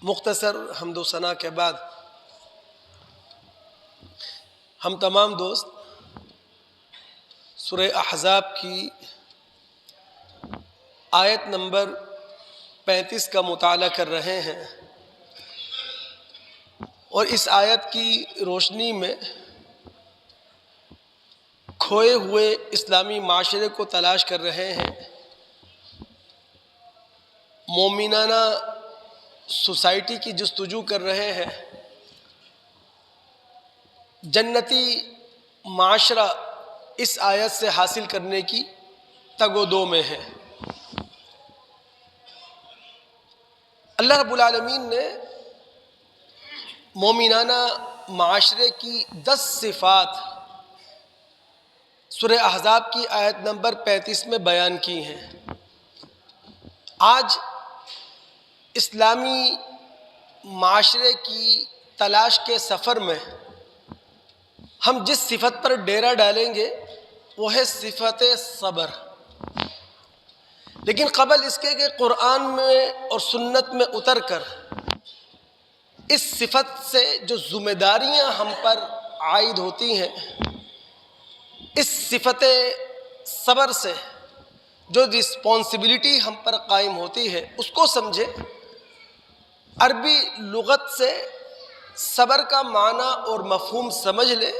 مختصر حمد و ثنا کے بعد ہم تمام دوست سورہ احزاب کی آیت نمبر 35 کا مطالعہ کر رہے ہیں، اور اس آیت کی روشنی میں کھوئے ہوئے اسلامی معاشرے کو تلاش کر رہے ہیں، مومنانہ سوسائٹی کی جستجو کر رہے ہیں، جنتی معاشرہ اس آیت سے حاصل کرنے کی تگ و دو میں ہے۔ اللہ رب العالمین نے مومنانہ معاشرے کی 10 صفات سورہ احزاب کی آیت نمبر 35 میں بیان کی ہیں۔ آج اسلامی معاشرے کی تلاش کے سفر میں ہم جس صفت پر ڈیرا ڈالیں گے وہ ہے صفت صبر۔ لیکن قبل اس کے کہ قرآن میں اور سنت میں اتر کر اس صفت سے جو ذمہ داریاں ہم پر عائد ہوتی ہیں، اس صفت صبر سے جو رسپانسبلٹی ہم پر قائم ہوتی ہے اس کو سمجھے، عربی لغت سے صبر کا معنی اور مفہوم سمجھ لے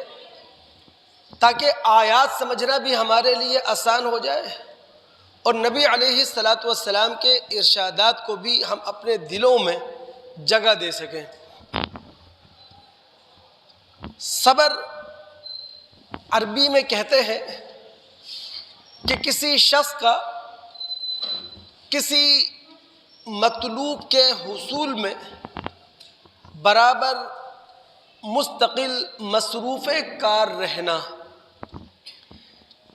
تاکہ آیات سمجھنا بھی ہمارے لیے آسان ہو جائے اور نبی علیہ الصلاۃ والسلام کے ارشادات کو بھی ہم اپنے دلوں میں جگہ دے سکیں۔ صبر عربی میں کہتے ہیں کہ کسی شخص کا کسی مطلوب کے حصول میں برابر مستقل مصروف کار رہنا،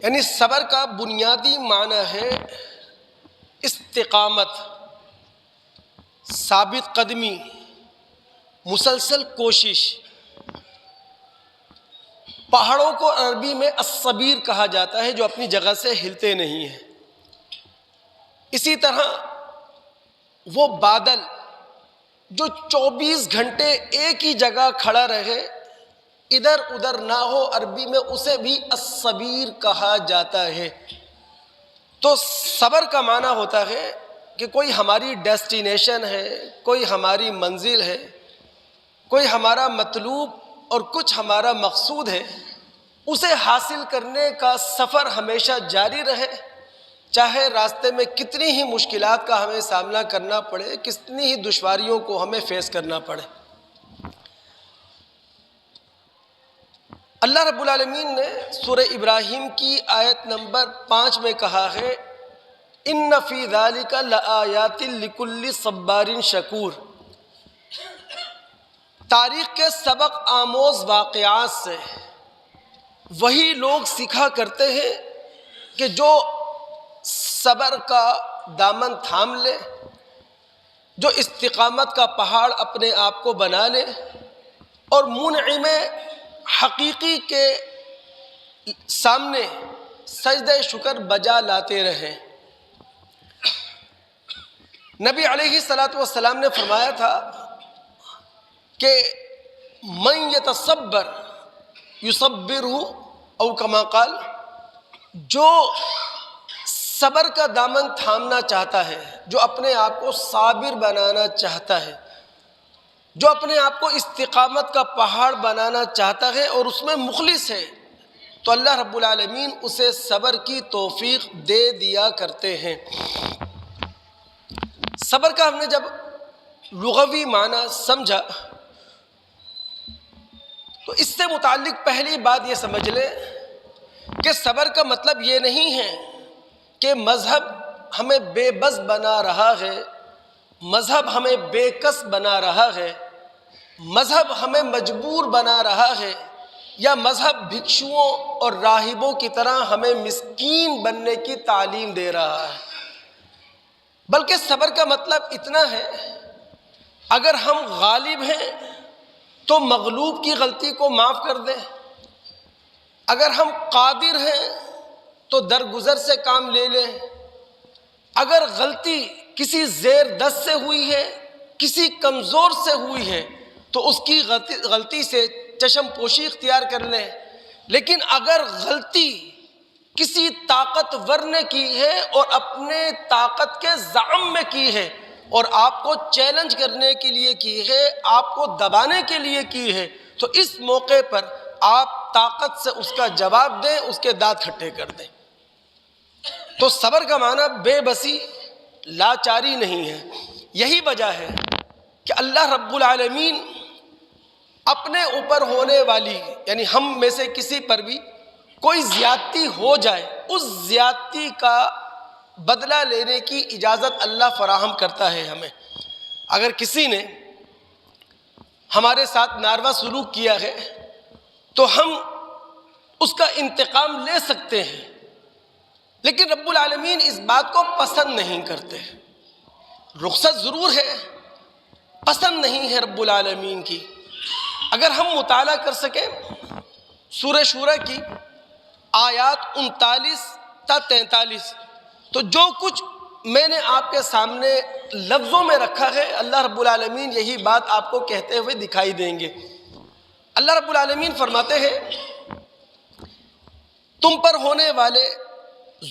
یعنی صبر کا بنیادی معنی ہے استقامت، ثابت قدمی، مسلسل کوشش۔ پہاڑوں کو عربی میں الصبیر کہا جاتا ہے جو اپنی جگہ سے ہلتے نہیں ہیں۔ اسی طرح وہ بادل جو 24 گھنٹے ایک ہی جگہ کھڑا رہے، ادھر ادھر نہ ہو، عربی میں اسے بھی الصبیر کہا جاتا ہے۔ تو صبر کا معنی ہوتا ہے کہ کوئی ہماری ڈیسٹینیشن ہے، کوئی ہماری منزل ہے، کوئی ہمارا مطلوب اور کچھ ہمارا مقصود ہے، اسے حاصل کرنے کا سفر ہمیشہ جاری رہے، چاہے راستے میں کتنی ہی مشکلات کا ہمیں سامنا کرنا پڑے، کتنی ہی دشواریوں کو ہمیں فیس کرنا پڑے۔ اللہ رب العالمین نے سورہ ابراہیم کی آیت نمبر 5 میں کہا ہے، ان فی ذلک لآیات لکل صبار شکور۔ تاریخ کے سبق آموز واقعات سے وہی لوگ سیکھا کرتے ہیں کہ جو صبر کا دامن تھام لے، جو استقامت کا پہاڑ اپنے آپ کو بنا لے اور منعم حقیقی کے سامنے سجدہ شکر بجا لاتے رہیں۔ نبی علیہ الصلاۃ والسلام نے فرمایا تھا کہ من یتصبر یصبرہ، او کما قال، جو صبر کا دامن تھامنا چاہتا ہے، جو اپنے آپ کو صابر بنانا چاہتا ہے، جو اپنے آپ کو استقامت کا پہاڑ بنانا چاہتا ہے اور اس میں مخلص ہے، تو اللہ رب العالمین اسے صبر کی توفیق دے دیا کرتے ہیں۔ صبر کا ہم نے جب لغوی معنی سمجھا تو اس سے متعلق پہلی بات یہ سمجھ لیں کہ صبر کا مطلب یہ نہیں ہے کہ مذہب ہمیں بے بس بنا رہا ہے، مذہب ہمیں بے کس بنا رہا ہے، مذہب ہمیں مجبور بنا رہا ہے، یا مذہب بھکشوؤں اور راہبوں کی طرح ہمیں مسکین بننے کی تعلیم دے رہا ہے۔ بلکہ صبر کا مطلب اتنا ہے، اگر ہم غالب ہیں تو مغلوب کی غلطی کو معاف کر دیں، اگر ہم قادر ہیں تو درگزر سے کام لے لیں، اگر غلطی کسی زیر دست سے ہوئی ہے کسی کمزور سے ہوئی ہے تو اس کی غلطی سے چشم پوشی اختیار کر لیں، لیکن اگر غلطی کسی طاقتور نے کی ہے اور اپنے طاقت کے زعم میں کی ہے اور آپ کو چیلنج کرنے کے لیے کی ہے، آپ کو دبانے کے لیے کی ہے، تو اس موقع پر آپ طاقت سے اس کا جواب دیں، اس کے دانت کھٹے کر دیں۔ تو صبر کا معنی بے بسی، لاچاری نہیں ہے۔ یہی وجہ ہے کہ اللہ رب العالمین اپنے اوپر ہونے والی، یعنی ہم میں سے کسی پر بھی کوئی زیادتی ہو جائے، اس زیادتی کا بدلہ لینے کی اجازت اللہ فراہم کرتا ہے ہمیں۔ اگر کسی نے ہمارے ساتھ ناروا سلوک کیا ہے تو ہم اس کا انتقام لے سکتے ہیں، لیکن رب العالمین اس بات کو پسند نہیں کرتے۔ رخصت ضرور ہے، پسند نہیں ہے رب العالمین کی۔ اگر ہم مطالعہ کر سکیں سورہ شورى کی آیات 39 تا 43، تو جو کچھ میں نے آپ کے سامنے لفظوں میں رکھا ہے، اللہ رب العالمین یہی بات آپ کو کہتے ہوئے دکھائی دیں گے۔ اللہ رب العالمین فرماتے ہیں تم پر ہونے والے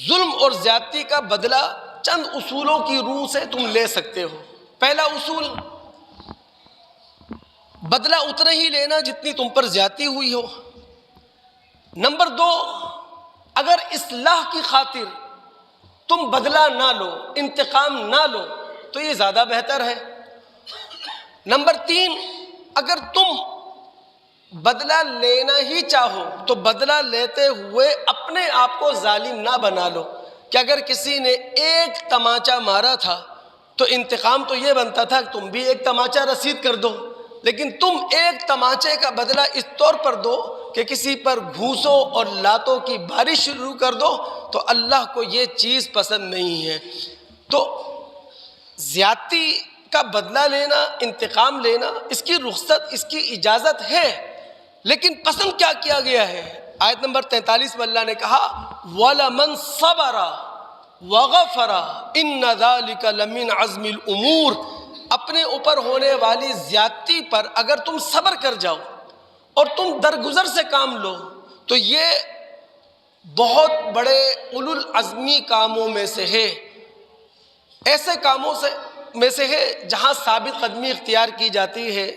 ظلم اور زیادتی کا بدلہ چند اصولوں کی روح سے تم لے سکتے ہو۔ پہلا اصول، بدلہ اتنا ہی لینا جتنی تم پر زیادتی ہوئی ہو۔ نمبر 2، اگر اصلاح کی خاطر تم بدلہ نہ لو، انتقام نہ لو، تو یہ زیادہ بہتر ہے۔ نمبر 3، اگر تم بدلہ لینا ہی چاہو تو بدلہ لیتے ہوئے اپنے آپ کو ظالم نہ بنا لو، کہ اگر کسی نے ایک تماچا مارا تھا تو انتقام تو یہ بنتا تھا کہ تم بھی ایک تماچا رسید کر دو، لیکن تم ایک تماچے کا بدلہ اس طور پر دو کہ کسی پر گھوسوں اور لاتوں کی بارش شروع کر دو، تو اللہ کو یہ چیز پسند نہیں ہے۔ تو زیادتی کا بدلہ لینا، انتقام لینا، اس کی رخصت، اس کی اجازت ہے، لیکن پسند کیا کیا گیا ہے؟ آیت نمبر 43 میں اللہ نے کہا وَلَمَنْ صَبَرَ وَغَفَرَ إِنَّ ذَلِكَ لَمِنْ عَزْمِ الْأُمُورِ۔ اپنے اوپر ہونے والی زیادتی پر اگر تم صبر کر جاؤ اور تم درگزر سے کام لو تو یہ بہت بڑے اولو العزمی کاموں میں سے ہے، ایسے کاموں میں سے ہے جہاں ثابت قدمی اختیار کی جاتی ہے،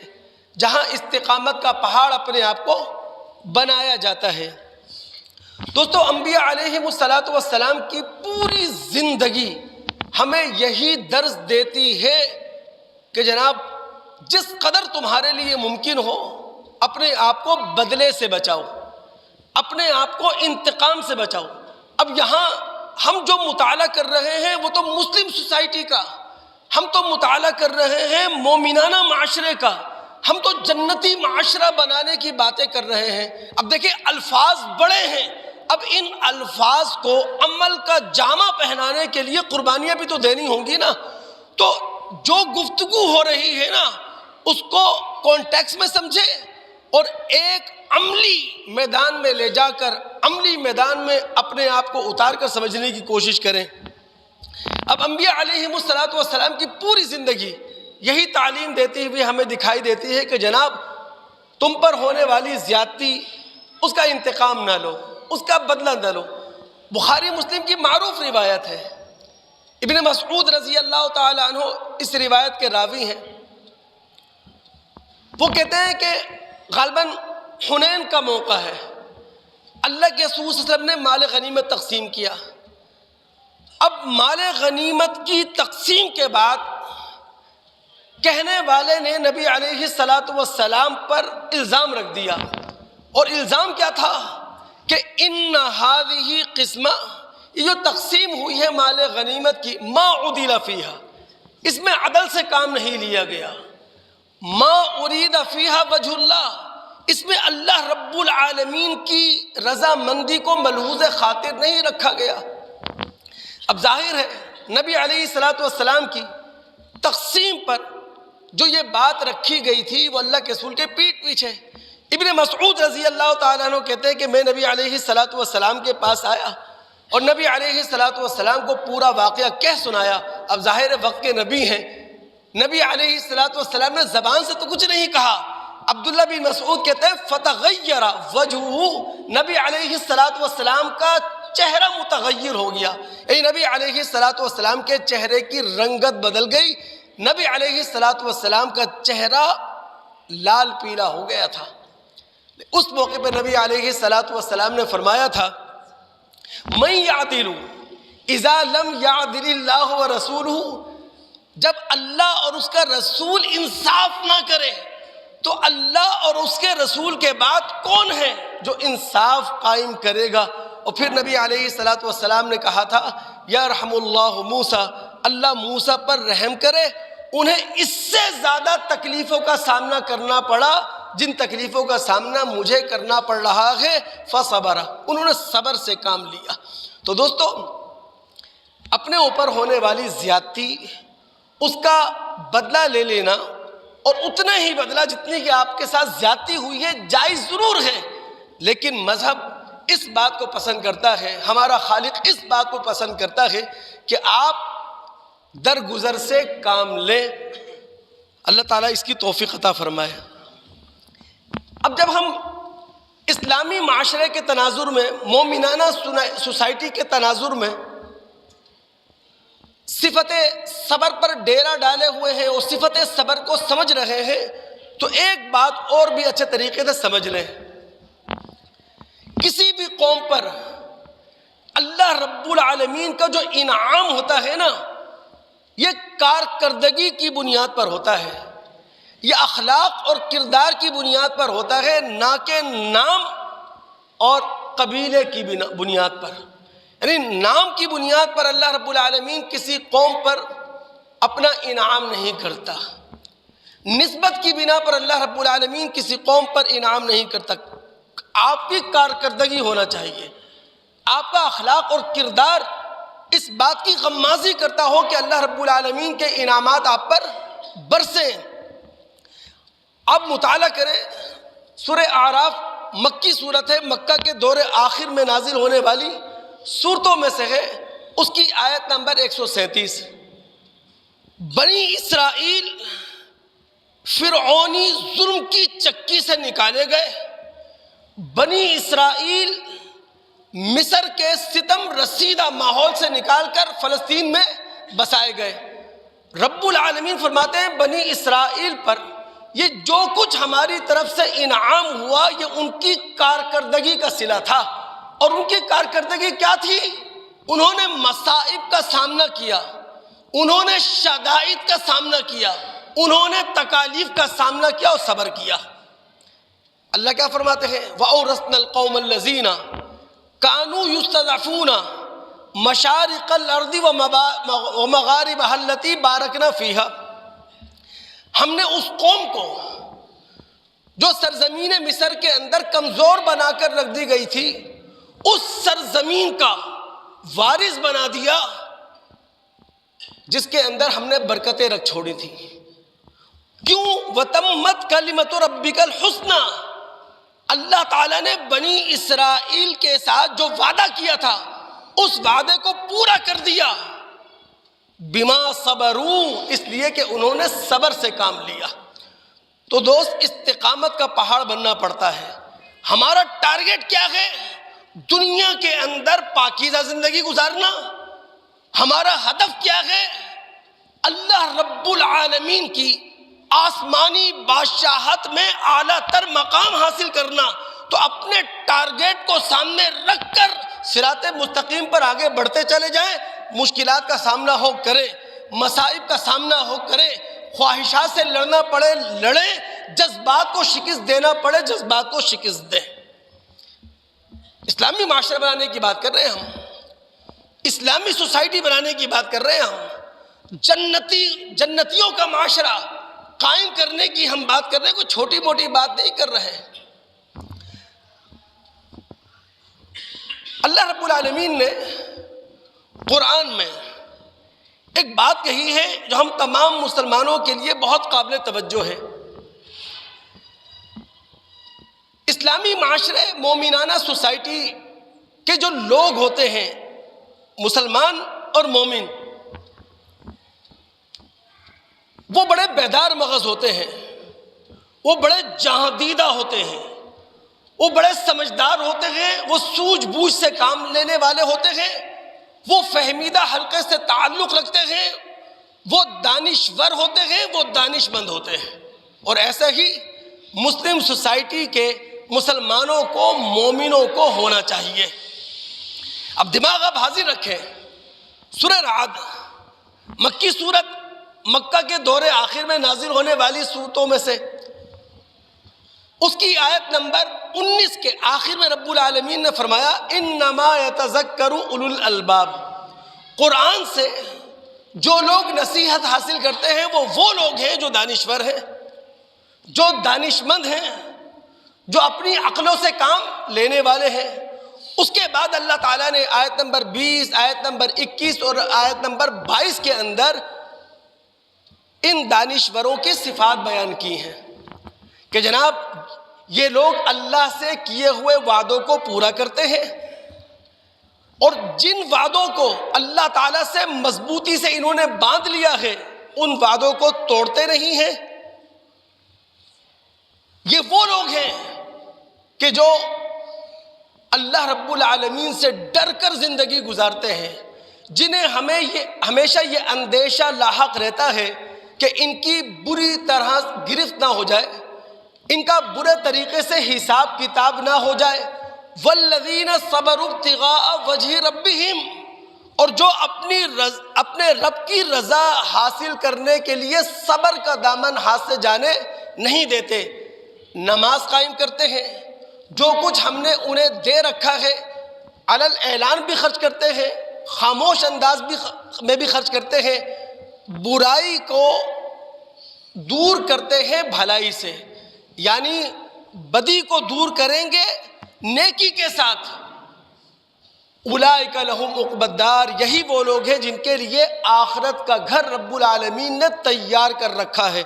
جہاں استقامت کا پہاڑ اپنے آپ کو بنایا جاتا ہے۔ دوستو، انبیاء علیہم السلام کی پوری زندگی ہمیں یہی درس دیتی ہے کہ جناب جس قدر تمہارے لیے ممکن ہو اپنے آپ کو بدلے سے بچاؤ، اپنے آپ کو انتقام سے بچاؤ۔ اب یہاں ہم جو مطالعہ کر رہے ہیں وہ تو مسلم سوسائٹی کا، ہم تو مطالعہ کر رہے ہیں مومنانہ معاشرے کا، ہم تو جنتی معاشرہ بنانے کی باتیں کر رہے ہیں۔ اب دیکھیں الفاظ بڑے ہیں، اب ان الفاظ کو عمل کا جامہ پہنانے کے لیے قربانیاں بھی تو دینی ہوں گی نا۔ تو جو گفتگو ہو رہی ہے نا اس کو کانٹیکس میں سمجھے اور ایک عملی میدان میں لے جا کر عملی میدان میں اپنے آپ کو اتار کر سمجھنے کی کوشش کریں۔ اب انبیاء علیہم السلام کی پوری زندگی یہی تعلیم دیتی ہوئی ہمیں دکھائی دیتی ہے کہ جناب تم پر ہونے والی زیادتی، اس کا انتقام نہ لو، اس کا بدلہ نہ لو۔ بخاری مسلم کی معروف روایت ہے، ابن مسعود رضی اللہ تعالی عنہ اس روایت کے راوی ہیں۔ وہ کہتے ہیں کہ غالباً حنین کا موقع ہے، اللہ کے رسول صلی اللہ علیہ وسلم نے مال غنیمت تقسیم کیا۔ اب مال غنیمت کی تقسیم کے بعد کہنے والے نے نبی علیہ السلام پر الزام رکھ دیا، اور الزام کیا تھا کہ ان هذه قسمہ، یہ جو تقسیم ہوئی ہے مال غنیمت کی، ما عدل فیہا، اس میں عدل سے کام نہیں لیا گیا، ما ارید فیہا وجہ اللہ، اس میں اللہ رب العالمین کی رضامندی کو ملحوظ خاطر نہیں رکھا گیا۔ اب ظاہر ہے نبی علیہ السلام کی تقسیم پر جو یہ بات رکھی گئی تھی وہ اللہ کے رسول کے پیٹھ پیچھے۔ ابن مسعود رضی اللہ تعالیٰ عنہ کہتے ہیں کہ میں نبی علیہ السلام کے پاس آیا اور نبی علیہ السلام کو پورا واقعہ کہہ سنایا۔ اب ظاہر وقت کے نبی ہیں، نبی علیہ الصلوۃ والسلام نے زبان سے تو کچھ نہیں کہا. عبداللہ بن مسعود کہتے ہیں فتغیر وجہہ، نبی علیہ الصلوۃ والسلام کا چہرہ متغیر ہو گیا، یعنی نبی علیہ الصلوۃ والسلام کے چہرے کی رنگت بدل گئی. نبی علیہ الصلوۃ والسلام کا چہرہ لال پیلا ہو گیا تھا. اس موقع پہ نبی علیہ الصلوۃ والسلام نے فرمایا تھا من یعدل اذا لم یعدل اللہ ورسولہ، جب اللہ اور اس کا رسول انصاف نہ کرے تو اللہ اور اس کے رسول کے بعد کون ہے جو انصاف قائم کرے گا. اور پھر نبی علیہ الصلوۃ والسلام نے کہا تھا یرحم اللہ موسیٰ، اللہ موسیٰ پر رحم کرے، انہیں اس سے زیادہ تکلیفوں کا سامنا کرنا پڑا جن تکلیفوں کا سامنا مجھے کرنا پڑ رہا ہے. فصبر، انہوں نے صبر سے کام لیا. تو دوستو، اپنے اوپر ہونے والی زیادتی اس کا بدلہ لے لینا، اور اتنا ہی بدلہ جتنی کہ آپ کے ساتھ زیادتی ہوئی ہے جائز ضرور ہے، لیکن مذہب اس بات کو پسند کرتا ہے، ہمارا خالق اس بات کو پسند کرتا ہے کہ آپ درگزر سے کام لیں. اللہ تعالیٰ اس کی توفیق عطا فرمائے. اب جب ہم اسلامی معاشرے کے تناظر میں، مومنانہ سوسائٹی کے تناظر میں صفت صبر پر ڈیرا ڈالے ہوئے ہیں اور صفت صبر کو سمجھ رہے ہیں، تو ایک بات اور بھی اچھے طریقے سے سمجھ لیں. کسی بھی قوم پر اللہ رب العالمین کا جو انعام ہوتا ہے نا، یہ کارکردگی کی بنیاد پر ہوتا ہے، یہ اخلاق اور کردار کی بنیاد پر ہوتا ہے، نہ کہ نام اور قبیلے کی بنیاد پر. یعنی نام کی بنیاد پر اللہ رب العالمین کسی قوم پر اپنا انعام نہیں کرتا، نسبت کی بنا پر اللہ رب العالمین کسی قوم پر انعام نہیں کرتا. آپ کی کارکردگی ہونا چاہیے، آپ کا اخلاق اور کردار اس بات کی غمازی کرتا ہو کہ اللہ رب العالمین کے انعامات آپ پر برسیں. آپ مطالعہ کریں، سورہ اعراف مکی صورت ہے، مکہ کے دور آخر میں نازل ہونے والی صورتوں میں سے ہے. اس کی آیت نمبر 137. بنی اسرائیل فرعونی ظلم کی چکی سے نکالے گئے، بنی اسرائیل مصر کے ستم رسیدہ ماحول سے نکال کر فلسطین میں بسائے گئے. رب العالمین فرماتے ہیں بنی اسرائیل پر یہ جو کچھ ہماری طرف سے انعام ہوا یہ ان کی کارکردگی کا صلہ تھا. اور ان کی کارکردگی کیا تھی؟ انہوں نے مصائب کا سامنا کیا، انہوں نے شدائد کا سامنا کیا، انہوں نے تکالیف کا سامنا کیا اور صبر کیا. اللہ کیا فرماتے ہیں وَأَوْرَثْنَا الْقَوْمَ الَّذِينَ كَانُوا يُسْتَضْعَفُونَ مَشَارِقَ الْأَرْضِ وَمَغَارِبَهَا الَّتِي بَارَكْنَا فِيهَا، ہم نے اس قوم کو جو سرزمین مصر کے اندر کمزور بنا کر رکھ دی گئی تھی، اس سرزمین کا وارث بنا دیا جس کے اندر ہم نے برکتیں رکھ چھوڑی تھی. کیوں؟ وَتَمَّتْ كَلِمَةُ رَبِّكَ الْحُسْنَى، اللہ تعالیٰ نے بنی اسرائیل کے ساتھ جو وعدہ کیا تھا اس وعدے کو پورا کر دیا. بما صبروا، اس لیے کہ انہوں نے صبر سے کام لیا. تو دوست، استقامت کا پہاڑ بننا پڑتا ہے. ہمارا ٹارگٹ کیا ہے؟ دنیا کے اندر پاکیزہ زندگی گزارنا. ہمارا ہدف کیا ہے؟ اللہ رب العالمین کی آسمانی بادشاہت میں اعلیٰ تر مقام حاصل کرنا. تو اپنے ٹارگٹ کو سامنے رکھ کر صراط مستقیم پر آگے بڑھتے چلے جائیں. مشکلات کا سامنا ہو کریں، مصائب کا سامنا ہو کریں، خواہشات سے لڑنا پڑے لڑیں، جذبات کو شکست دینا پڑے جذبات کو شکست دیں. اسلامی معاشرہ بنانے کی بات کر رہے ہیں ہم، اسلامی سوسائٹی بنانے کی بات کر رہے ہیں ہم، جنتیوں کا معاشرہ قائم کرنے کی ہم بات کر رہے ہیں. کوئی چھوٹی موٹی بات نہیں کر رہے ہیں. اللہ رب العالمین نے قرآن میں ایک بات کہی ہے جو ہم تمام مسلمانوں کے لیے بہت قابل توجہ ہے. اسلامی معاشرے، مومنانہ سوسائٹی کے جو لوگ ہوتے ہیں، مسلمان اور مومن، وہ بڑے بیدار مغز ہوتے ہیں، وہ بڑے جہاں دیدہ ہوتے ہیں، وہ بڑے سمجھدار ہوتے ہیں، وہ سوجھ بوجھ سے کام لینے والے ہوتے ہیں، وہ فہمیدہ حلقے سے تعلق رکھتے ہیں، وہ دانشور ہوتے ہیں، وہ دانش مند ہوتے ہیں۔ اور ایسا ہی مسلم سوسائٹی کے مسلمانوں کو، مومنوں کو ہونا چاہیے۔ اب دماغ آپ حاضر رکھیں، سورہ رعد مکی سورت، مکہ کے دور آخر میں نازل ہونے والی سورتوں میں سے، اس کی آیت نمبر 19 کے آخر میں رب العالمین نے فرمایا انما یتذکر اولو الالباب، قرآن سے جو لوگ نصیحت حاصل کرتے ہیں وہ لوگ ہیں جو دانشور ہیں، جو دانشمند ہیں، جو اپنی عقلوں سے کام لینے والے ہیں۔ اس کے بعد اللہ تعالیٰ نے آیت نمبر 20، آیت نمبر 21 اور آیت نمبر 22 کے اندر ان دانشوروں کی صفات بیان کی ہیں کہ جناب یہ لوگ اللہ سے کیے ہوئے وعدوں کو پورا کرتے ہیں، اور جن وعدوں کو اللہ تعالیٰ سے مضبوطی سے انہوں نے باندھ لیا ہے ان وعدوں کو توڑتے نہیں ہیں۔ یہ وہ لوگ ہیں کہ جو اللہ رب العالمین سے ڈر کر زندگی گزارتے ہیں، جنہیں ہمیشہ یہ اندیشہ لاحق رہتا ہے کہ ان کی بری طرح گرفت نہ ہو جائے، ان کا برے طریقے سے حساب کتاب نہ ہو جائے۔ والذین صبروا ابتغاء وجہ ربہم، اور جو اپنے رب کی رضا حاصل کرنے کے لیے صبر کا دامن ہاتھ سے جانے نہیں دیتے، نماز قائم کرتے ہیں، جو کچھ ہم نے انہیں دے رکھا ہے علی الاعلان بھی خرچ کرتے ہیں، خاموش انداز میں بھی خرچ کرتے ہیں، برائی کو دور کرتے ہیں بھلائی سے، یعنی بدی کو دور کریں گے نیکی کے ساتھ۔ اولئک لہم عقبی الدار، یہی وہ لوگ ہیں جن کے لیے آخرت کا گھر رب العالمین نے تیار کر رکھا ہے۔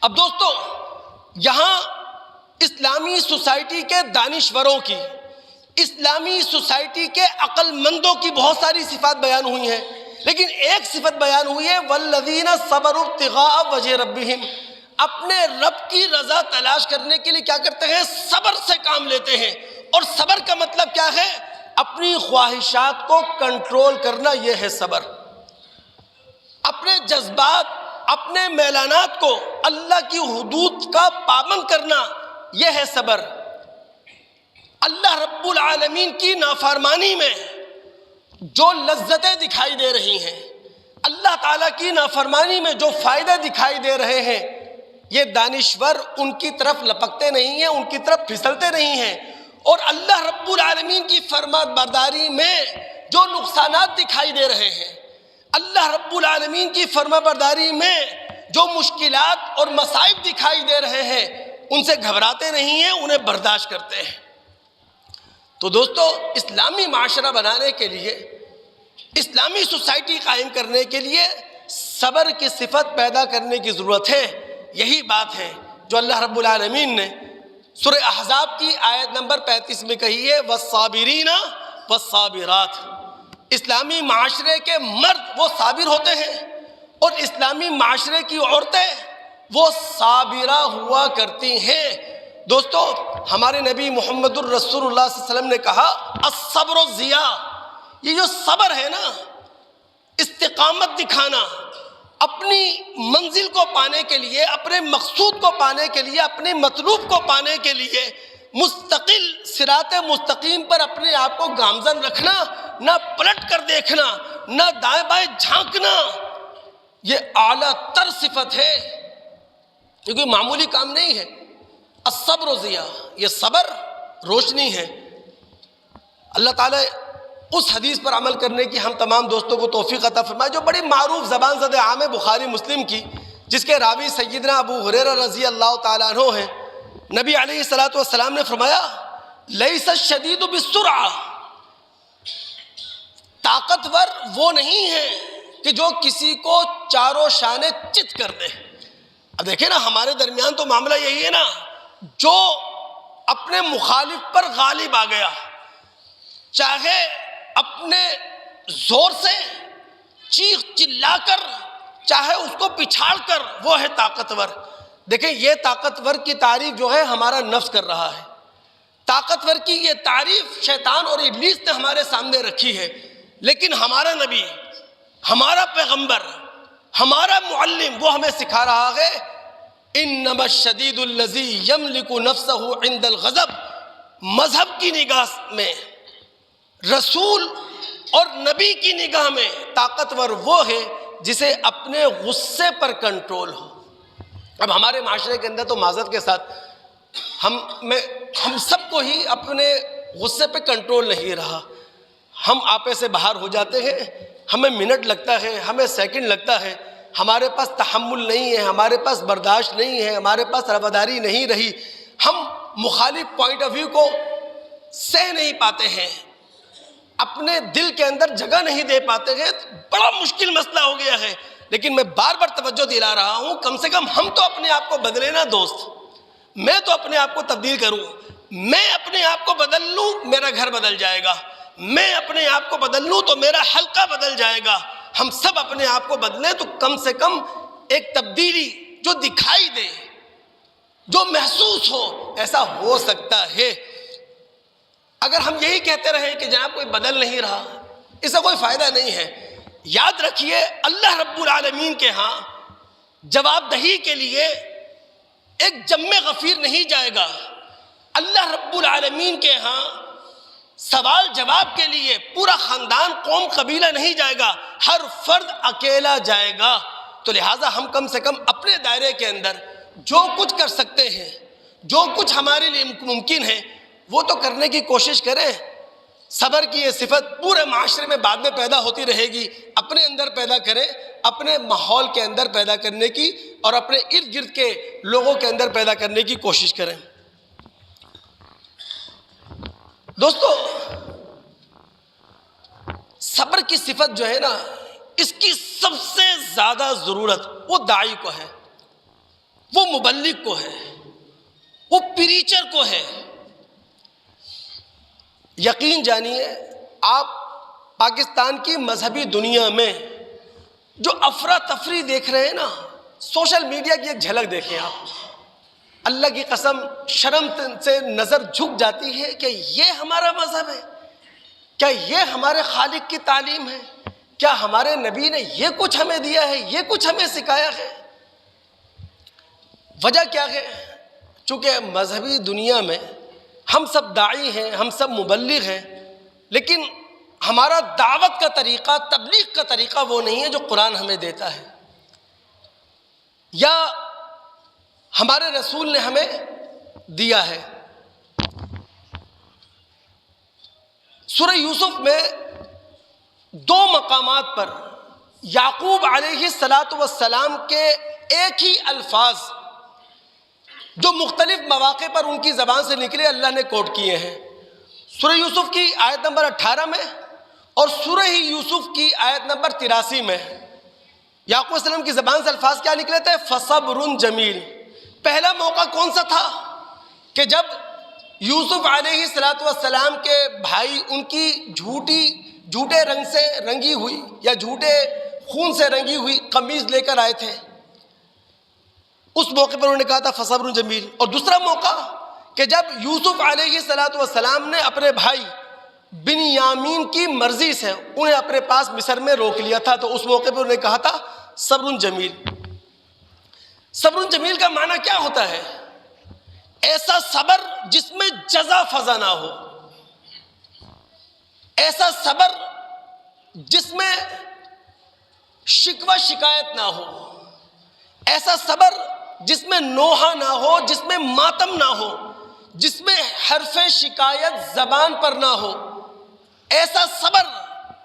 اب دوستو، یہاں اسلامی سوسائٹی کے دانشوروں کی، اسلامی سوسائٹی کے عقل مندوں کی بہت ساری صفات بیان ہوئی ہیں، لیکن ایک صفت بیان ہوئی ہے والذین صبروا ابتغاء وجہ ربہم، اپنے رب کی رضا تلاش کرنے کے لیے کیا کرتے ہیں؟ صبر سے کام لیتے ہیں۔ اور صبر کا مطلب کیا ہے؟ اپنی خواہشات کو کنٹرول کرنا، یہ ہے صبر۔ اپنے جذبات، اپنے میلانات کو اللہ کی حدود کا پابند کرنا، یہ ہے صبر۔ اللہ رب العالمین کی نافرمانی میں جو لذتیں دکھائی دے رہی ہیں، اللہ تعالیٰ کی نافرمانی میں جو فائدے دکھائی دے رہے ہیں، یہ دانشور ان کی طرف لپکتے نہیں ہیں، ان کی طرف پھسلتے نہیں ہیں، اور اللہ رب العالمین کی فرما برداری میں جو نقصانات دکھائی دے رہے ہیں، اللہ رب العالمین کی فرما برداری میں جو مشکلات اور مصائب دکھائی دے رہے ہیں، ان سے گھبراتے نہیں ہیں، انہیں برداشت کرتے ہیں۔ تو دوستو، اسلامی معاشرہ بنانے کے لیے، اسلامی سوسائٹی قائم کرنے کے لیے صبر کی صفت پیدا کرنے کی ضرورت ہے۔ یہی بات ہے جو اللہ رب العالمین نے سورہ احزاب کی آیت نمبر 35 میں کہی ہے والصابرین والصابرات۔ اسلامی معاشرے کے مرد وہ صابر ہوتے ہیں، اور اسلامی معاشرے کی عورتیں وہ صابرہ ہوا کرتی ہیں۔ دوستو، ہمارے نبی محمد الرسول اللہ صلی اللہ علیہ وسلم نے کہا الصبر ضیاء، یہ جو صبر ہے نا، استقامت دکھانا، اپنی منزل کو پانے کے لیے، اپنے مقصود کو پانے کے لیے، اپنے مطلوب کو پانے کے لیے مستقل صراط مستقیم پر اپنے آپ کو گامزن رکھنا، نہ پلٹ کر دیکھنا، نہ دائیں بائیں جھانکنا، یہ اعلیٰ تر صفت ہے، کیونکہ معمولی کام نہیں ہے۔ الصبر ضیاء، یہ صبر روشنی ہے۔ اللہ تعالیٰ اس حدیث پر عمل کرنے کی ہم تمام دوستوں کو توفیق عطا فرمائے جو بڑی معروف زبان زد عام ہے بخاری مسلم کی، جس کے راوی سیدنا ابو ہریرہ رضی اللہ تعالیٰ عنہ ہیں۔ نبی علیہ السلام نے فرمایا لیس الشدید بالسرعہ، طاقتور وہ نہیں ہے کہ جو کسی کو چاروں شانے چت کر دے۔ اب دیکھیں نا، ہمارے درمیان تو معاملہ یہی ہے نا، جو اپنے مخالف پر غالب آ گیا، چاہے اپنے زور سے چیخ چلا کر چاہے اس کو پچھاڑ کر وہ ہے طاقتور. دیکھیں یہ طاقتور کی تعریف جو ہے ہمارا نفس کر رہا ہے. طاقتور کی یہ تعریف شیطان اور ابلیس نے ہمارے سامنے رکھی ہے. لیکن ہمارا نبی، ہمارا پیغمبر، ہمارا معلم وہ ہمیں سکھا رہا ہے انما الشدید الذی یملک نفسہ عند الغضب. مذہب کی نگاہ میں، رسول اور نبی کی نگاہ میں طاقتور وہ ہے جسے اپنے غصے پر کنٹرول ہو. اب ہمارے معاشرے کے اندر تو معذرت کے ساتھ ہم سب کو ہی اپنے غصے پہ کنٹرول نہیں رہا. ہم آپے سے باہر ہو جاتے ہیں، ہمیں منٹ لگتا ہے، ہمیں سیکنڈ لگتا ہے، ہمارے پاس تحمل نہیں ہے، ہمارے پاس برداشت نہیں ہے، ہمارے پاس رواداری نہیں رہی، ہم مخالف پوائنٹ آف ویو کو سہ نہیں پاتے ہیں، اپنے دل کے اندر جگہ نہیں دے پاتے ہیں. بڑا مشکل مسئلہ ہو گیا ہے. لیکن میں بار بار توجہ دلا رہا ہوں، کم سے کم ہم تو اپنے آپ کو بدلیں نا دوست. میں تو اپنے آپ کو تبدیل کروں. میں اپنے آپ کو بدل لوں میرا گھر بدل جائے گا. میں اپنے آپ کو بدل لوں تو میرا حلقہ بدل جائے گا. ہم سب اپنے آپ کو بدلیں تو کم سے کم ایک تبدیلی جو دکھائی دے، جو محسوس ہو، ایسا ہو سکتا ہے. اگر ہم یہی کہتے رہیں کہ جناب کوئی بدل نہیں رہا، اس سے کوئی فائدہ نہیں ہے. یاد رکھیے اللہ رب العالمین کے ہاں جواب دہی کے لیے ایک جم غفیر نہیں جائے گا. اللہ رب العالمین کے ہاں سوال جواب کے لیے پورا خاندان، قوم، قبیلہ نہیں جائے گا، ہر فرد اکیلا جائے گا. تو لہٰذا ہم کم سے کم اپنے دائرے کے اندر جو کچھ کر سکتے ہیں، جو کچھ ہمارے لیے ممکن ہے وہ تو کرنے کی کوشش کریں. صبر کی یہ صفت پورے معاشرے میں بعد میں پیدا ہوتی رہے گی. اپنے اندر پیدا کریں، اپنے ماحول کے اندر پیدا کرنے کی اور اپنے ارد گرد کے لوگوں کے اندر پیدا کرنے کی کوشش کریں. دوستو صبر کی صفت جو ہے نا، اس کی سب سے زیادہ ضرورت وہ داعی کو ہے، وہ مبلغ کو ہے، وہ پریچر کو ہے. یقین جانیے آپ پاکستان کی مذہبی دنیا میں جو افراتفری دیکھ رہے ہیں نا، سوشل میڈیا کی ایک جھلک دیکھیں آپ. اللہ کی قسم شرم سے نظر جھک جاتی ہے کہ یہ ہمارا مذہب ہے؟ کیا یہ ہمارے خالق کی تعلیم ہے؟ کیا ہمارے نبی نے یہ کچھ ہمیں دیا ہے، یہ کچھ ہمیں سکھایا ہے؟ وجہ کیا ہے؟ چونکہ مذہبی دنیا میں ہم سب داعی ہیں، ہم سب مبلغ ہیں، لیکن ہمارا دعوت کا طریقہ، تبلیغ کا طریقہ وہ نہیں ہے جو قرآن ہمیں دیتا ہے یا ہمارے رسول نے ہمیں دیا ہے. سورہ یوسف میں 2 مقامات پر یعقوب علیہ السلام کے ایک ہی الفاظ جو مختلف مواقع پر ان کی زبان سے نکلے اللہ نے کوٹ کیے ہیں. سورہ یوسف کی آیت نمبر 18 میں اور سورہ ہی یوسف کی آیت نمبر 83 میں یعقوب علیہ السلام کی زبان سے الفاظ کیا نکلے تھے؟ فصبر جمیل. پہلا موقع کون سا تھا کہ جب یوسف علیہ السلام کے بھائی ان کی جھوٹے رنگ سے رنگی ہوئی یا جھوٹے خون سے رنگی ہوئی قمیض لے کر آئے تھے. اس موقع پر انہوں نے کہا تھا فصبر جمیل. اور دوسرا موقع کہ جب یوسف علیہ السلام نے اپنے بھائی بنیامین کی مرضی سے انہیں اپنے پاس مصر میں روک لیا تھا، تو اس موقع پر انہوں نے کہا تھا صبر جمیل. صبر جمیل کا معنی کیا ہوتا ہے؟ ایسا صبر جس میں جزا فضا نہ ہو، ایسا صبر جس میں شکوہ شکایت نہ ہو، ایسا صبر جس میں نوحہ نہ ہو، جس میں ماتم نہ ہو، جس میں حرف شکایت زبان پر نہ ہو. ایسا صبر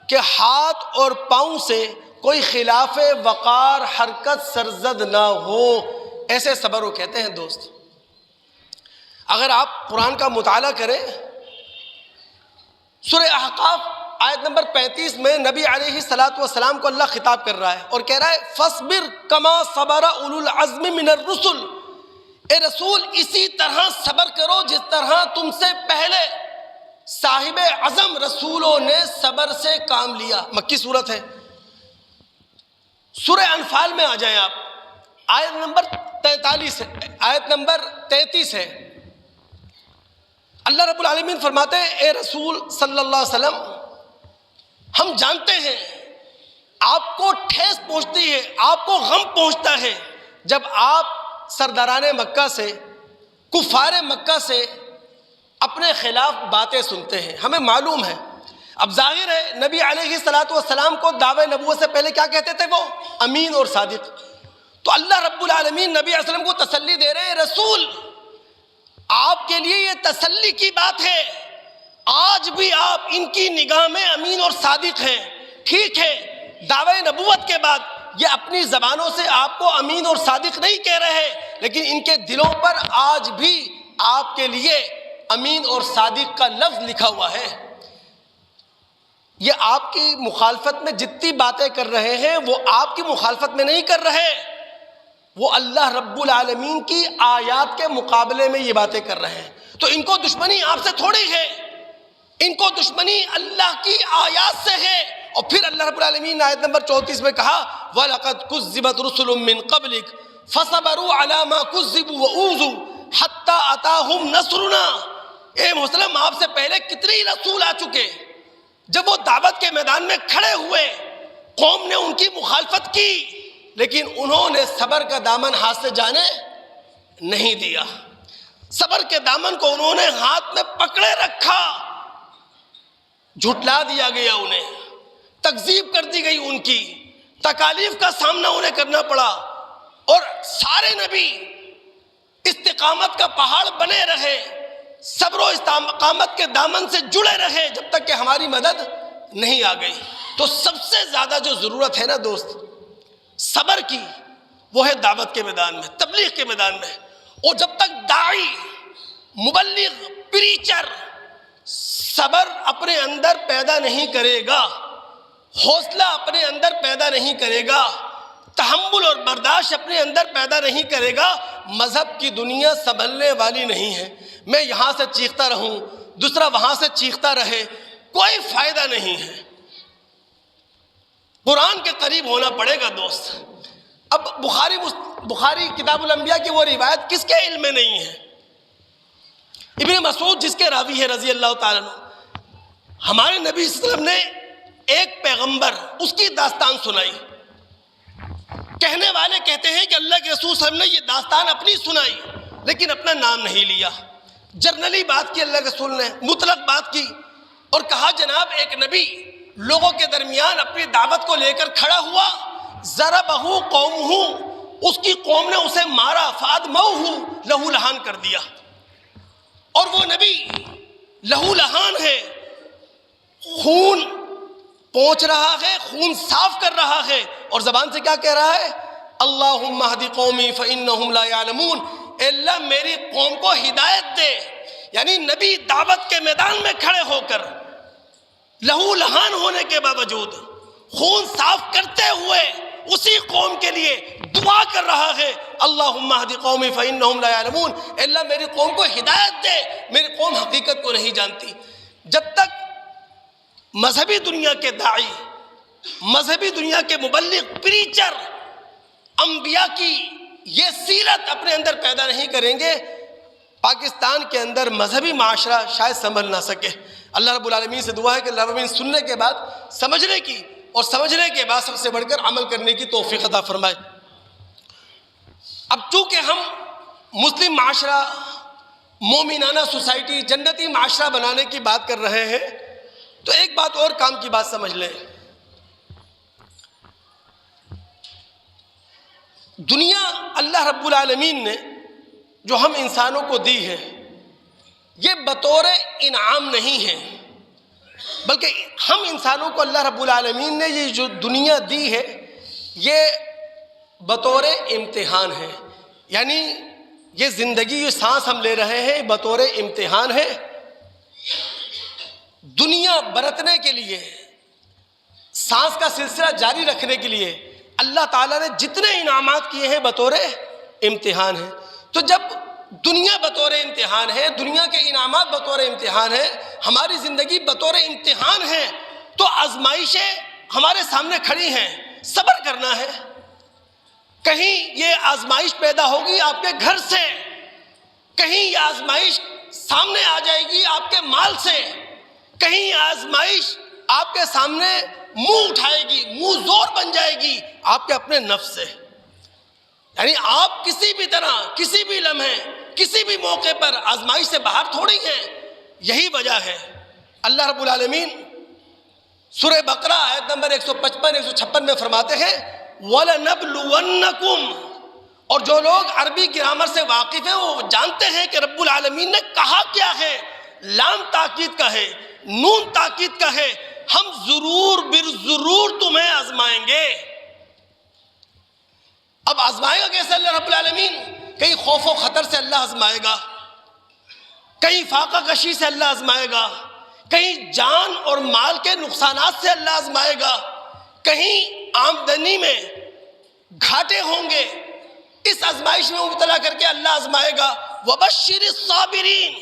کہ ہاتھ اور پاؤں سے کوئی خلاف وقار حرکت سرزد نہ ہو، ایسے صبر وہ کہتے ہیں. دوست اگر آپ قرآن کا مطالعہ کریں، سورہ احقاف آیت نمبر 35 میں نبی علیہ السلام کو اللہ خطاب کر رہا ہے اور کہہ رہا ہے فَاصْبِرْ كَمَا صَبَرَ أُولُو الْعَزْمِ مِنَ الرُّسُلِ. اے رسول اسی طرح صبر کرو جس طرح تم سے پہلے صاحب عزم رسولوں نے صبر سے کام لیا. مکی صورت ہے. سورہ انفال میں آ جائیں آپ، آیت نمبر 43 ہے، آیت نمبر 33 ہے۔ اللہ رب العالمین فرماتے ہیں اے رسول صلی اللہ علیہ وسلم، ہم جانتے ہیں آپ کو ٹھیس پہنچتی ہے، آپ کو غم پہنچتا ہے جب آپ سرداران مکہ سے، کفار مکہ سے اپنے خلاف باتیں سنتے ہیں، ہمیں معلوم ہے۔ اب ظاہر ہے نبی علیہ السلام کو دعوی نبوت سے پہلے کیا کہتے تھے؟ وہ امین اور صادق۔ تو اللہ رب العالمین نبی علیہ السلام کو تسلی دے رہے ہیں، رسول آپ کے لیے یہ تسلی کی بات ہے، آج بھی آپ ان کی نگاہ میں امین اور صادق ہیں۔ ٹھیک ہے، دعوی نبوت کے بعد یہ اپنی زبانوں سے آپ کو امین اور صادق نہیں کہہ رہے، لیکن ان کے دلوں پر آج بھی آپ کے لیے امین اور صادق کا لفظ لکھا ہوا ہے۔ یہ آپ کی مخالفت میں جتنی باتیں کر رہے ہیں وہ آپ کی مخالفت میں نہیں کر رہے، وہ اللہ رب العالمین کی آیات کے مقابلے میں یہ باتیں کر رہے ہیں۔ تو ان کو دشمنی آپ سے تھوڑی ہے، ان کو دشمنی اللہ کی آیات سے ہے۔ اور پھر اللہ رب العالمین نے آیت نمبر 34 میں کہا وَلَقَدْ كُذِّبَتْ رُسُلٌ مِّن قَبْلِكَ فَصَبَرُوا عَلَىٰ مَا كُذِّبُوا وَأُوذُوا حَتَّىٰ أَتَاهُمْ نَصْرُنَا۔ اے مسلم، آپ سے پہلے کتنے رسول آ چکے، جب وہ دعوت کے میدان میں کھڑے ہوئے قوم نے ان کی مخالفت کی، لیکن انہوں نے صبر کا دامن ہاتھ سے جانے نہیں دیا، صبر کے دامن کو انہوں نے ہاتھ میں پکڑے رکھا، جھٹلا دیا گیا، انہیں تکذیب کر دی گئی، ان کی تکالیف کا سامنا انہیں کرنا پڑا، اور سارے نبی استقامت کا پہاڑ بنے رہے، صبر و استقامت کے دامن سے جڑے رہے جب تک کہ ہماری مدد نہیں آ گئی۔ تو سب سے زیادہ جو ضرورت ہے نا دوست صبر کی، وہ ہے دعوت کے میدان میں، تبلیغ کے میدان میں۔ اور جب تک داعی، مبلغ، پریچر صبر اپنے اندر پیدا نہیں کرے گا، حوصلہ اپنے اندر پیدا نہیں کرے گا، تحمل اور برداشت اپنے اندر پیدا نہیں کرے گا، مذہب کی دنیا سنبھلنے والی نہیں ہے۔ میں یہاں سے چیختا رہوں، دوسرا وہاں سے چیختا رہے، کوئی فائدہ نہیں ہے۔ قرآن کے قریب ہونا پڑے گا دوست۔ اب بخاری کتاب الانبیاء کی وہ روایت کس کے علم میں نہیں ہے؟ ابن مسعود جس کے راوی ہے رضی اللہ تعالیٰ عنہ، ہمارے نبی صلی اللہ علیہ وسلم نے ایک پیغمبر اس کی داستان سنائی، کہنے والے کہتے ہیں کہ اللہ کے رسول صلی اللہ علیہ وسلم نے یہ داستان اپنی سنائی لیکن اپنا نام نہیں لیا، جرنلی بات کی اللہ کے رسول نے، مطلق بات کی، اور کہا جناب ایک نبی لوگوں کے درمیان اپنی دعوت کو لے کر کھڑا ہوا، ضربہ قومہ، اس کی قوم نے اسے مارا، فادموہ، لہو لہان کر دیا، اور وہ نبی لہو لہان ہے، خون پہنچ رہا ہے، خون صاف کر رہا ہے، اور زبان سے کیا کہہ رہا ہے؟ اللہم اہد قومی فانہم لا یعلمون، اے اللہ میری قوم کو ہدایت دے۔ یعنی نبی دعوت کے میدان میں کھڑے ہو کر لہو لہان ہونے کے باوجود خون صاف کرتے ہوئے اسی قوم کے لیے دعا کر رہا ہے، اللہم اہد قومی فانہم لا یعلمون، اے اللہ میری قوم کو ہدایت دے، میری قوم حقیقت کو نہیں جانتی۔ جب تک مذہبی دنیا کے داعی، مذہبی دنیا کے مبلغ، پریچر انبیاء کی یہ سیرت اپنے اندر پیدا نہیں کریں گے، پاکستان کے اندر مذہبی معاشرہ شاید سنبھل نہ سکے۔ اللہ رب العالمین سے دعا ہے کہ اللہ رب العالمین سننے کے بعد سمجھنے کی، اور سمجھنے کے بعد سب سے بڑھ کر عمل کرنے کی توفیق عطا فرمائے۔ اب چونکہ ہم مسلم معاشرہ، مومنانہ سوسائٹی، جنتی معاشرہ بنانے کی بات کر رہے ہیں، تو ایک بات اور کام کی بات سمجھ لیں، دنیا اللہ رب العالمین نے جو ہم انسانوں کو دی ہے یہ بطور انعام نہیں ہے، بلکہ ہم انسانوں کو اللہ رب العالمین نے یہ جو دنیا دی ہے یہ بطور امتحان ہے۔ یعنی یہ زندگی، یہ سانس ہم لے رہے ہیں بطور امتحان ہے۔ دنیا برتنے کے لیے، سانس کا سلسلہ جاری رکھنے کے لیے اللہ تعالیٰ نے جتنے انعامات کیے ہیں بطور امتحان ہیں۔ تو جب دنیا بطور امتحان ہے، دنیا کے انعامات بطور امتحان ہے، ہماری زندگی بطور امتحان ہے، تو آزمائشیں ہمارے سامنے کھڑی ہیں۔ صبر کرنا ہے. کہیں یہ آزمائش پیدا ہوگی آپ کے گھر سے, کہیں یہ آزمائش سامنے آ جائے گی آپ کے مال سے, کہیں آزمائش آپ کے سامنے منہ اٹھائے گی, منہ زور بن جائے گی آپ کے اپنے نفس سے. یعنی آپ کسی بھی طرح, کسی بھی لمحے, کسی بھی موقع پر آزمائش سے باہر تھوڑی ہیں. یہی وجہ ہے اللہ رب العالمین سورہ بقرہ آیت نمبر 155-156 میں فرماتے ہیں وَلَنَبْلُوَنَّكُمْ. اور جو لوگ عربی گرامر سے واقف ہیں وہ جانتے ہیں کہ رب العالمین نے کہا کیا ہے. لام تاکید کا ہے, نون تاکید کا ہے. ہم ضرور بالضرور تمہیں آزمائیں گے. اب آزمائے گا کیسے اللہ رب العالمین؟ کہیں خوف و خطر سے اللہ آزمائے گا, کہیں فاقہ کشی سے اللہ آزمائے گا, کہیں جان اور مال کے نقصانات سے اللہ آزمائے گا, کہیں آمدنی میں گھاٹے ہوں گے, اس آزمائش میں مبتلا کر کے اللہ آزمائے گا. وَبَشِّرِ الصَّابِرِينَ.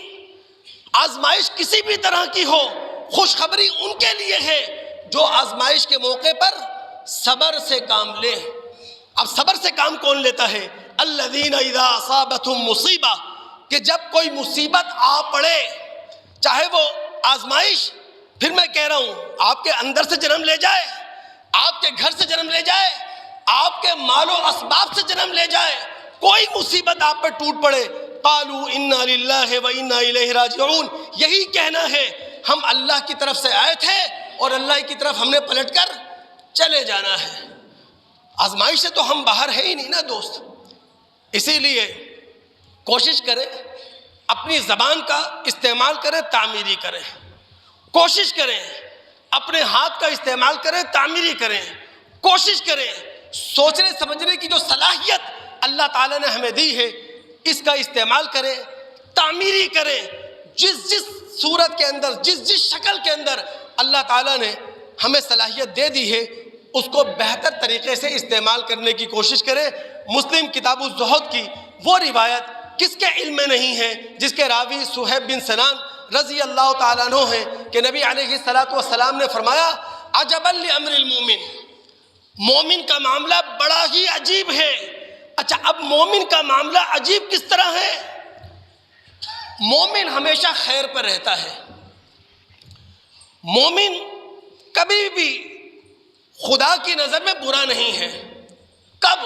آزمائش کسی بھی طرح کی ہو, خوشخبری ان کے لیے ہے جو آزمائش کے موقع پر صبر سے کام لیں. اب صبر سے کام کون لیتا ہے؟ الذین اذا اصابتہم مصیبہ, کہ جب کوئی مصیبت آ پڑے, چاہے وہ آزمائش, پھر میں کہہ رہا ہوں آپ کے اندر سے جنم لے جائے, آپ کے گھر سے جنم لے جائے, آپ کے مال و اسباب سے جنم لے جائے, کوئی مصیبت آپ پر ٹوٹ پڑے, قالوا انا للہ و انا الیہ راجعون. یہی کہنا ہے ہم اللہ کی طرف سے آئے تھے اور اللہ کی طرف ہم نے پلٹ کر چلے جانا ہے. آزمائش سے تو ہم باہر ہے ہی نہیں نا دوست. اسی لیے کوشش کریں اپنی زبان کا استعمال کریں, تعمیری کریں. کوشش کریں اپنے ہاتھ کا استعمال کریں, تعمیری کریں. کوشش کریں سوچنے سمجھنے کی جو صلاحیت اللہ تعالیٰ نے ہمیں دی ہے اس کا استعمال کریں, تعمیری کریں. جس صورت کے اندر, جس شکل کے اندر اللہ تعالیٰ نے ہمیں صلاحیت دے دی ہے اس کو بہتر طریقے سے استعمال کرنے کی کوشش کریں. مسلم کتاب الزہد کی وہ روایت کس کے علم میں نہیں ہے جس کے راوی صہیب بن سنان رضی اللہ تعالیٰ عنہ ہیں کہ نبی علیہ السلام نے فرمایا عجبا لامر المومن, مومن کا معاملہ بڑا ہی عجیب ہے. اچھا, اب مومن کا معاملہ عجیب کس طرح ہے؟ مومن ہمیشہ خیر پر رہتا ہے, مومن کبھی بھی خدا کی نظر میں برا نہیں ہے. کب؟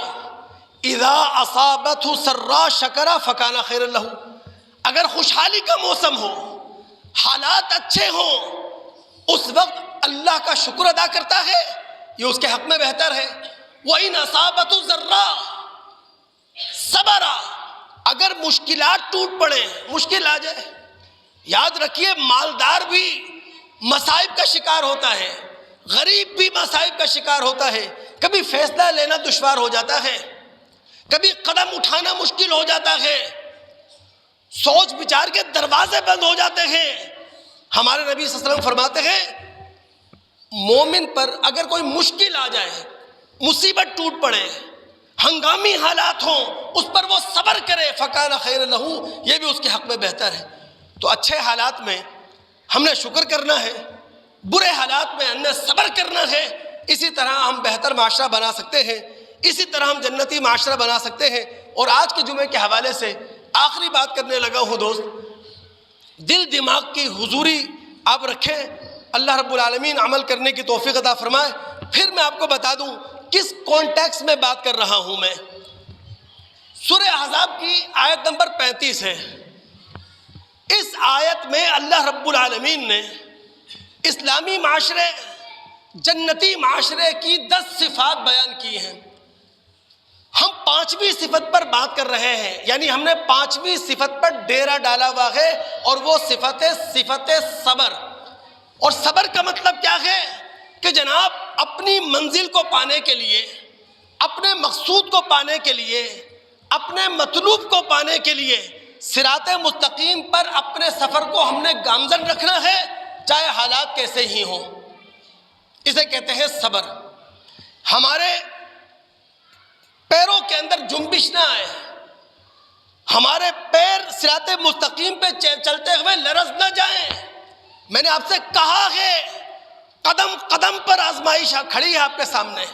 اذا اصابتہ سرا شکر فکان خیر لہ. اگر خوشحالی کا موسم ہو, حالات اچھے ہوں, اس وقت اللہ کا شکر ادا کرتا ہے, یہ اس کے حق میں بہتر ہے. وَإِنْ أَصَابَتْهُ ضَرَّا صبر. اگر مشکلات ٹوٹ پڑے, مشکل آ جائے, یاد رکھیے مالدار بھی مصائب کا شکار ہوتا ہے, غریب بھی مصائب کا شکار ہوتا ہے. کبھی فیصلہ لینا دشوار ہو جاتا ہے, کبھی قدم اٹھانا مشکل ہو جاتا ہے, سوچ بچار کے دروازے بند ہو جاتے ہیں. ہمارے نبی صلی اللہ علیہ وسلم فرماتے ہیں مومن پر اگر کوئی مشکل آ جائے, مصیبت ٹوٹ پڑے, ہنگامی حالات ہوں, اس پر وہ صبر کرے فکان خیر لہ, یہ بھی اس کے حق میں بہتر ہے. تو اچھے حالات میں ہم نے شکر کرنا ہے, برے حالات میں ہم نے صبر کرنا ہے. اسی طرح ہم بہتر معاشرہ بنا سکتے ہیں, اسی طرح ہم جنتی معاشرہ بنا سکتے ہیں. اور آج کے جمعے کے حوالے سے آخری بات کرنے لگا ہوں دوست, دل دماغ کی حضوری آپ رکھیں, اللہ رب العالمین عمل کرنے کی توفیق عطا فرمائے. پھر میں آپ کو بتا دوں کس کانٹیکس میں بات کر رہا ہوں میں. سورہ احزاب کی آیت نمبر 35 ہے. اس آیت میں اللہ رب العالمین نے اسلامی معاشرے, جنتی معاشرے کی 10 صفات بیان کی ہیں. ہم 5ویں صفت پر بات کر رہے ہیں, یعنی ہم نے 5ویں صفت پر ڈیرا ڈالا ہوا ہے, اور وہ صفت صبر. اور صبر کا مطلب کیا ہے کہ جناب اپنی منزل کو پانے کے لیے, اپنے مقصود کو پانے کے لیے, اپنے مطلوب کو پانے کے لیے صراط مستقیم پر اپنے سفر کو ہم نے گامزن رکھنا ہے, چاہے حالات کیسے ہی ہوں. اسے کہتے ہیں صبر. ہمارے پیروں کے اندر جنبش نہ آئے, ہمارے پیر صراط مستقیم پہ چلتے ہوئے لرز نہ جائیں. میں نے آپ سے کہا ہے قدم قدم پر آزمائش کھڑی ہے آپ کے سامنے,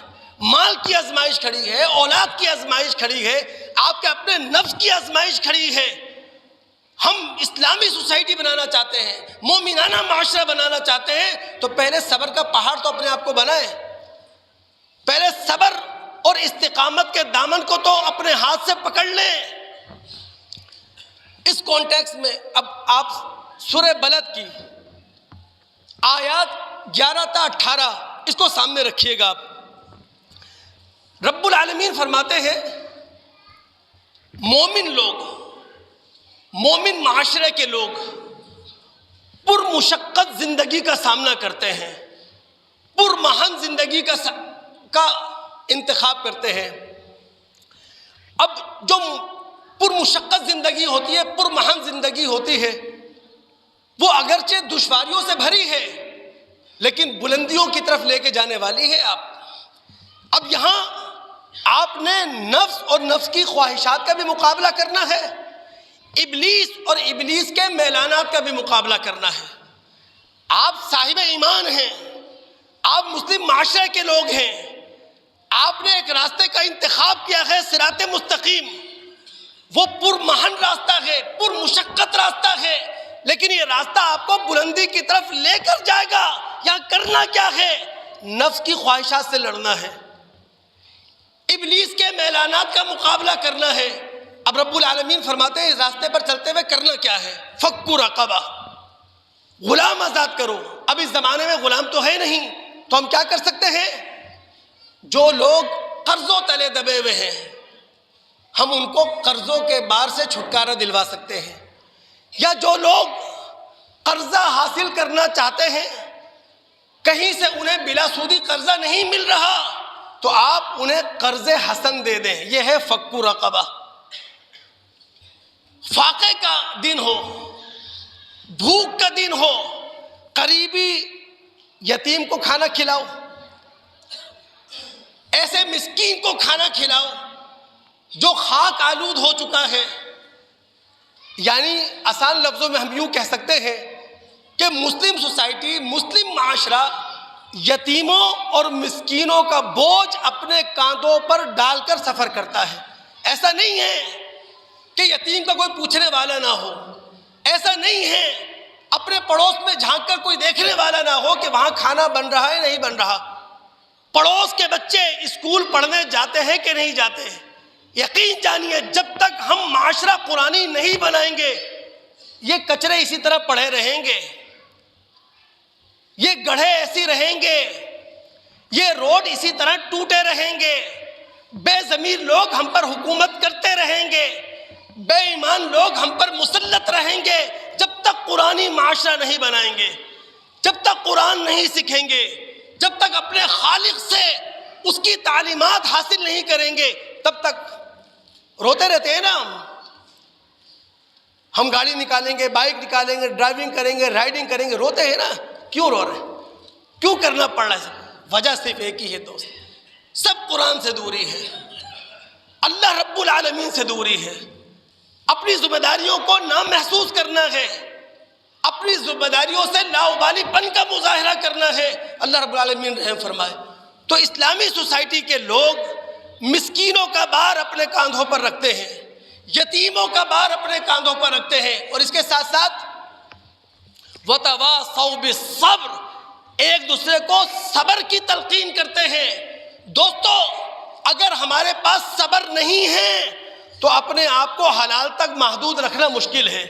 مال کی آزمائش کھڑی ہے، اولاد کی آزمائش کھڑی ہے، آپ کے اپنے نفس کی آزمائش کھڑی ہے. ہم اسلامی سوسائٹی بنانا چاہتے ہیں، مومنانہ معاشرہ بنانا چاہتے ہیں، تو پہلے صبر کا پہاڑ تو اپنے آپ کو بنائیں. پہلے صبر اور استقامت کے دامن کو تو اپنے ہاتھ سے پکڑ لیں. اس کانٹیکس میں اب آپ سورہ بلد کی آیات 11 تا 18 اس کو سامنے رکھیے گا. آپ رب العالمین فرماتے ہیں مومن لوگ، مومن معاشرے کے لوگ پرمشقت زندگی کا سامنا کرتے ہیں، پرمہن زندگی کا انتخاب کرتے ہیں. اب جو پرمشقت زندگی ہوتی ہے، پرمہن زندگی ہوتی ہے، وہ اگرچہ دشواریوں سے بھری ہے لیکن بلندیوں کی طرف لے کے جانے والی ہے. اب یہاں آپ نے نفس اور نفس کی خواہشات کا بھی مقابلہ کرنا ہے، ابلیس اور ابلیس کے میلانات کا بھی مقابلہ کرنا ہے. آپ صاحب ایمان ہیں، آپ مسلم معاشرے کے لوگ ہیں، آپ نے ایک راستے کا انتخاب کیا ہے، صراط مستقیم. وہ پرمہن راستہ ہے، پرمشقت راستہ ہے، لیکن یہ راستہ آپ کو بلندی کی طرف لے کر جائے گا. یہاں کرنا کیا ہے؟ نفس کی خواہشات سے لڑنا ہے، ابلیس کے میلانات کا مقابلہ کرنا ہے. اب رب العالمین فرماتے ہیں اس راستے پر چلتے ہوئے کرنا کیا ہے؟ فک رقبہ، غلام آزاد کرو. اب اس زمانے میں غلام تو ہے نہیں، تو ہم کیا کر سکتے ہیں؟ جو لوگ قرضوں تلے دبے ہوئے ہیں، ہم ان کو قرضوں کے بار سے چھٹکارا دلوا سکتے ہیں. یا جو لوگ قرضہ حاصل کرنا چاہتے ہیں، کہیں سے انہیں بلا سودی قرضہ نہیں مل رہا، تو آپ انہیں قرض حسن دے دیں. یہ ہے فک رقبہ. فاقے کا دن ہو، بھوک کا دن ہو، قریبی یتیم کو کھانا کھلاؤ، ایسے مسکین کو کھانا کھلاؤ جو خاک آلود ہو چکا ہے. یعنی آسان لفظوں میں ہم یوں کہہ سکتے ہیں کہ مسلم سوسائٹی، مسلم معاشرہ یتیموں اور مسکینوں کا بوجھ اپنے کاندھوں پر ڈال کر سفر کرتا ہے. ایسا نہیں ہے کہ یتیم کا کوئی پوچھنے والا نہ ہو، ایسا نہیں ہے اپنے پڑوس میں جھانک کر کوئی دیکھنے والا نہ ہو کہ وہاں کھانا بن رہا ہے نہیں بن رہا. پڑوس کے بچے اسکول پڑھنے جاتے ہیں کہ نہیں جاتے ہیں. یقین جانیے جب تک ہم معاشرہ قرآنی نہیں بنائیں گے، یہ کچرے اسی طرح پڑے رہیں گے، یہ گڑھے ایسی رہیں گے، یہ روڈ اسی طرح ٹوٹے رہیں گے، بے ضمیر لوگ ہم پر حکومت کرتے رہیں گے، بے ایمان لوگ ہم پر مسلط رہیں گے. جب تک قرآنی معاشرہ نہیں بنائیں گے، جب تک قرآن نہیں سیکھیں گے، جب تک اپنے خالق سے اس کی تعلیمات حاصل نہیں کریں گے، تب تک روتے رہتے ہیں نا. ہم گاڑی نکالیں گے، بائک نکالیں گے، ڈرائیونگ کریں گے، رائڈنگ کریں گے، روتے ہیں نا. کیوں رو رہے ہیں؟ کیوں کرنا پڑ رہا ہے سب؟ وجہ صرف ایک ہی ہے دوست، سب قرآن سے دوری ہے، اللہ رب العالمین سے دوری ہے. اپنی ذمہ داریوں کو نامحسوس کرنا ہے، اپنی ذمہ داریوں سے لاابالی پن کا مظاہرہ کرنا ہے. اللہ رب العالمین رحم فرمائے. تو اسلامی سوسائٹی کے لوگ مسکینوں کا بار اپنے کاندھوں پر رکھتے ہیں، یتیموں کا بار اپنے کاندھوں پر رکھتے ہیں، اور اس کے ساتھ ساتھ وَتَوَاصَوْا بِالصَّبْرِ، ایک دوسرے کو صبر کی تلقین کرتے ہیں. دوستو اگر ہمارے پاس صبر نہیں ہے تو اپنے آپ کو حلال تک محدود رکھنا مشکل ہے.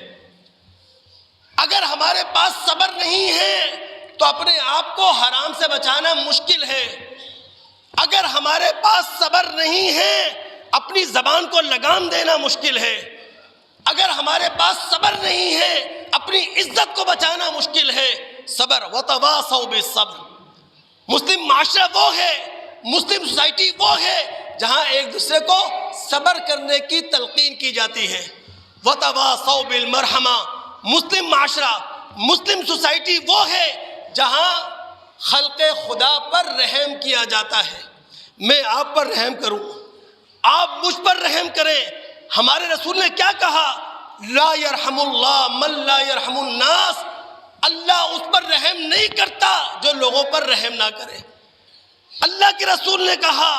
اگر ہمارے پاس صبر نہیں ہے تو اپنے آپ کو حرام سے بچانا مشکل ہے. اگر ہمارے پاس صبر نہیں ہے اپنی زبان کو لگام دینا مشکل ہے. اگر ہمارے پاس صبر نہیں ہے اپنی عزت کو بچانا مشکل ہے. صبر وَتَوَاصَوْا بِالصَّبْرِ. مسلم معاشرہ وہ ہے، مسلم سوسائٹی وہ ہے جہاں ایک دوسرے کو صبر کرنے کی تلقین کی جاتی ہے. وَتَوَاصَوْا بِالْمَرْحَمَةِ. مسلم معاشرہ، مسلم سوسائٹی وہ ہے جہاں خلق خدا پر رحم کیا جاتا ہے. میں آپ پر رحم کروں، آپ مجھ پر رحم کریں. ہمارے رسول نے کیا کہا؟ لا یرحم اللہ من لا یرحم الناس. اللہ اس پر رحم نہیں کرتا جو لوگوں پر رحم نہ کرے. اللہ کے رسول نے کہا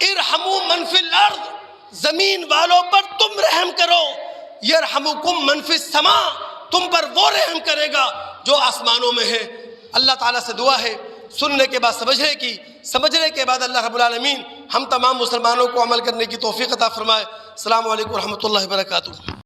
ارحموا من فی الارض، زمین والوں پر تم رحم کرو، یرحمکم من فی السماء، تم پر وہ رحم کرے گا جو آسمانوں میں ہے۔ اللہ تعالیٰ سے دعا ہے سننے کے بعد سمجھنے کے بعد اللہ رب العالمین ہم تمام مسلمانوں کو عمل کرنے کی توفیق عطا فرمائے۔ السلام علیکم ورحمۃ اللہ وبرکاتہ۔